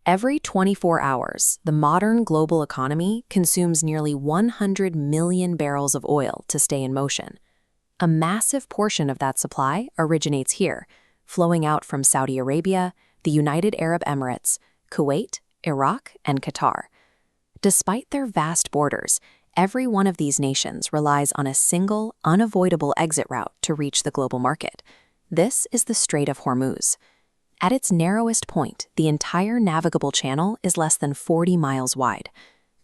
Every 24 hours, the modern global economy consumes nearly 100 million barrels of oil to stay in motion. A massive portion of that supply originates here, flowing out from Saudi Arabia, the United Arab Emirates, Kuwait, Iraq, and Qatar. Despite their vast borders, every one of these nations relies on a single, unavoidable exit route to reach the global market. This is the Strait of Hormuz. At its narrowest point, the entire navigable channel is less than 40 miles wide.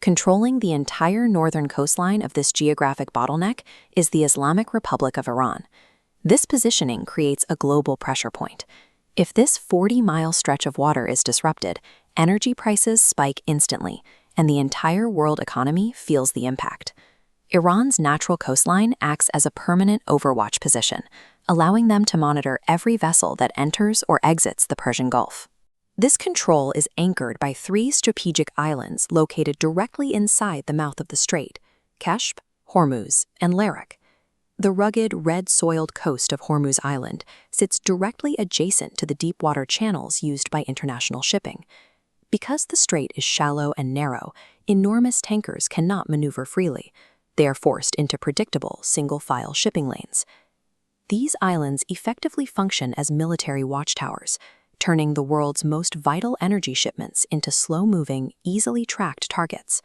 Controlling the entire northern coastline of this geographic bottleneck is the Islamic Republic of Iran. This positioning creates a global pressure point. If this 40-mile stretch of water is disrupted, energy prices spike instantly, and the entire world economy feels the impact. Iran's natural coastline acts as a permanent overwatch position, allowing them to monitor every vessel that enters or exits the Persian Gulf. This control is anchored by 3 strategic islands located directly inside the mouth of the strait: Keshf, Hormuz, and Larak. The rugged, red-soiled coast of Hormuz Island sits directly adjacent to the deep-water channels used by international shipping. Because the strait is shallow and narrow, enormous tankers cannot maneuver freely. They are forced into predictable, single-file shipping lanes. These islands effectively function as military watchtowers, turning the world's most vital energy shipments into slow-moving, easily tracked targets.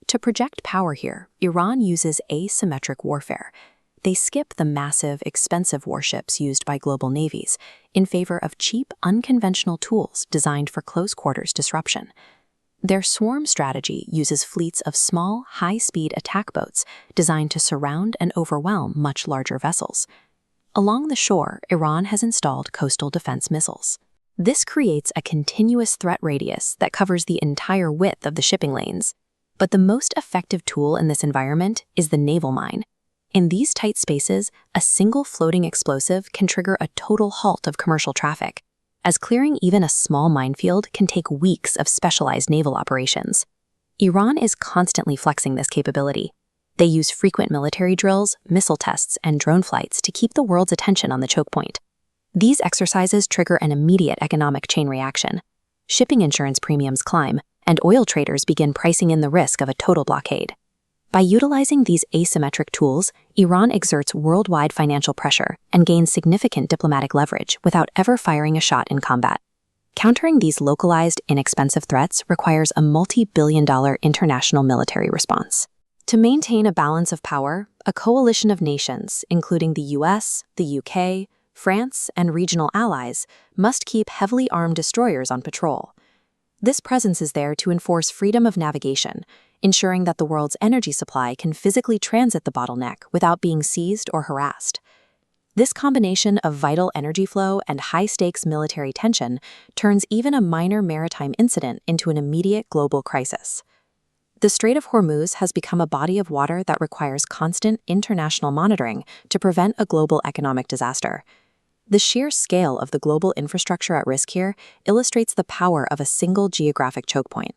To project power here, Iran uses asymmetric warfare. They skip the massive, expensive warships used by global navies in favor of cheap, unconventional tools designed for close-quarters disruption. Their swarm strategy uses fleets of small, high-speed attack boats designed to surround and overwhelm much larger vessels. Along the shore, Iran has installed coastal defense missiles. This creates a continuous threat radius that covers the entire width of the shipping lanes. But the most effective tool in this environment is the naval mine. In these tight spaces, a single floating explosive can trigger a total halt of commercial traffic, as clearing even a small minefield can take weeks of specialized naval operations. Iran is constantly flexing this capability. They use frequent military drills, missile tests, and drone flights to keep the world's attention on the chokepoint. These exercises trigger an immediate economic chain reaction. Shipping insurance premiums climb, and oil traders begin pricing in the risk of a total blockade. By utilizing these asymmetric tools, Iran exerts worldwide financial pressure and gains significant diplomatic leverage without ever firing a shot in combat. Countering these localized, inexpensive threats requires a multi-billion-dollar international military response. To maintain a balance of power, a coalition of nations, including the US, the UK, France, and regional allies, must keep heavily armed destroyers on patrol. This presence is there to enforce freedom of navigation, ensuring that the world's energy supply can physically transit the bottleneck without being seized or harassed. This combination of vital energy flow and high-stakes military tension turns even a minor maritime incident into an immediate global crisis. The Strait of Hormuz has become a body of water that requires constant international monitoring to prevent a global economic disaster. The sheer scale of the global infrastructure at risk here illustrates the power of a single geographic chokepoint.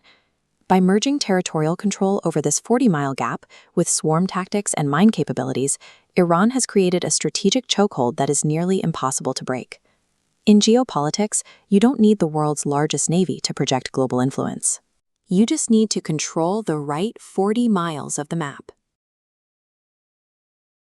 By merging territorial control over this 40-mile gap with swarm tactics and mine capabilities, Iran has created a strategic chokehold that is nearly impossible to break. In geopolitics, you don't need the world's largest navy to project global influence. You just need to control the right 40 miles of the map.